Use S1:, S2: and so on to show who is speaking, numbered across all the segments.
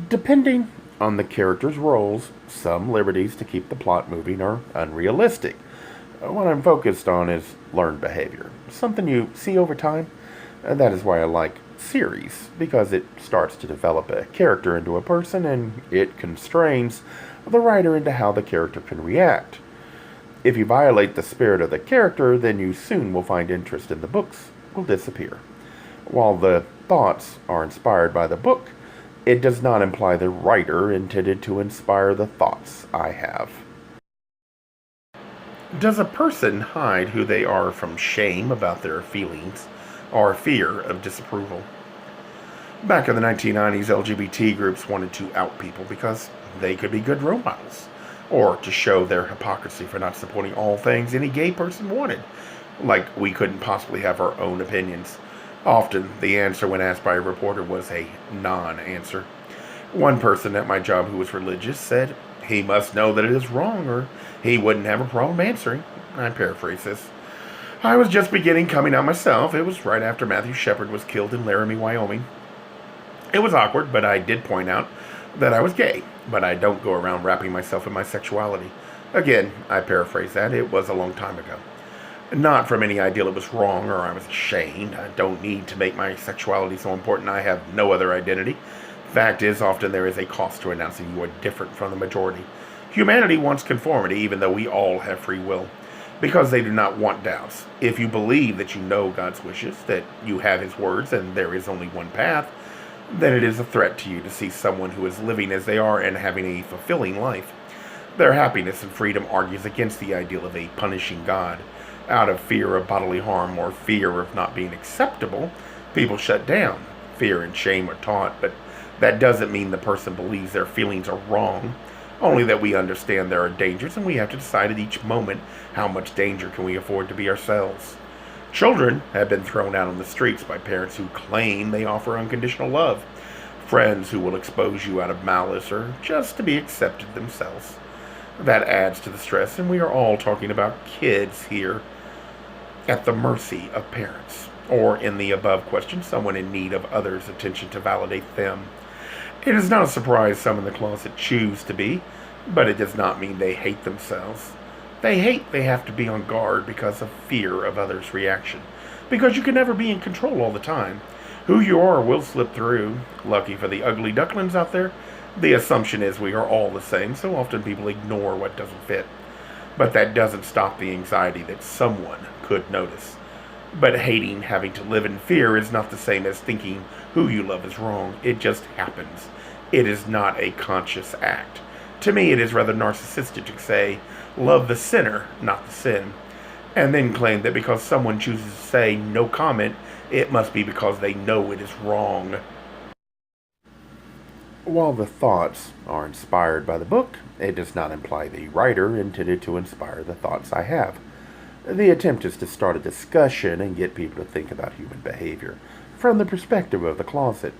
S1: Depending on the character's roles, some liberties to keep the plot moving are unrealistic. What I'm focused on is learned behavior, something you see over time. That is why I like series, because it starts to develop a character into a person and it constrains the writer into how the character can react. If you violate the spirit of the character, then you soon will find interest in the books will disappear. While the thoughts are inspired by the book, it does not imply the writer intended to inspire the thoughts I have. Does a person hide who they are from shame about their feelings or fear of disapproval? Back in the 1990s, LGBT groups wanted to out people because they could be good role models, or to show their hypocrisy for not supporting all things any gay person wanted, like we couldn't possibly have our own opinions. Often, the answer when asked by a reporter was a non answer. One person at my job who was religious said he must know that it is wrong or he wouldn't have a problem answering. I paraphrase this. I was just beginning coming out myself. It was right after Matthew Shepard was killed in Laramie, Wyoming. It was awkward, but I did point out that I was gay, but I don't go around wrapping myself in my sexuality. Again, I paraphrase that. It was a long time ago. Not from any ideal it was wrong or I was ashamed. I don't need to make my sexuality so important. I have no other identity. Fact is, often there is a cost to announcing you are different from the majority. Humanity wants conformity, even though we all have free will, because they do not want doubts. If you believe that you know God's wishes, that you have His words, and there is only one path, then it is a threat to you to see someone who is living as they are and having a fulfilling life. Their happiness and freedom argues against the ideal of a punishing God. Out of fear of bodily harm or fear of not being acceptable, people shut down. Fear and shame are taught, but that doesn't mean the person believes their feelings are wrong, only that we understand there are dangers and we have to decide at each moment how much danger can we afford to be ourselves. Children have been thrown out on the streets by parents who claim they offer unconditional love, friends who will expose you out of malice or just to be accepted themselves. That adds to the stress, and we are all talking about kids here at the mercy of parents, or in the above question, someone in need of others' attention to validate them. It is not a surprise some in the closet choose to be, but it does not mean they hate themselves. They hate they have to be on guard because of fear of others' reaction, because you can never be in control all the time. Who you are will slip through. Lucky for the ugly ducklings out there, the assumption is we are all the same, so often people ignore what doesn't fit. But that doesn't stop the anxiety that someone could notice. But hating having to live in fear is not the same as thinking who you love is wrong. It just happens. It is not a conscious act. To me, it is rather narcissistic to say, love the sinner, not the sin, and then claim that because someone chooses to say no comment, it must be because they know it is wrong. While the thoughts are inspired by the book, it does not imply the writer intended to inspire the thoughts I have. The attempt is to start a discussion and get people to think about human behavior from the perspective of the closet.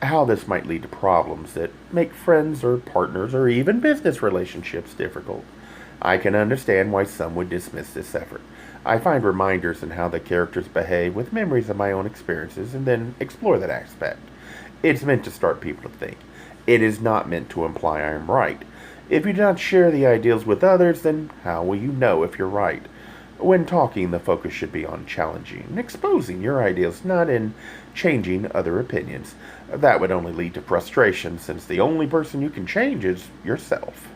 S1: How this might lead to problems that make friends or partners or even business relationships difficult. I can understand why some would dismiss this effort. I find reminders in how the characters behave with memories of my own experiences and then explore that aspect. It's meant to start people to think. It is not meant to imply I am right. If you do not share the ideals with others, then how will you know if you're right? When talking, the focus should be on challenging and exposing your ideals, not in changing other opinions. That would only lead to frustration, since the only person you can change is yourself.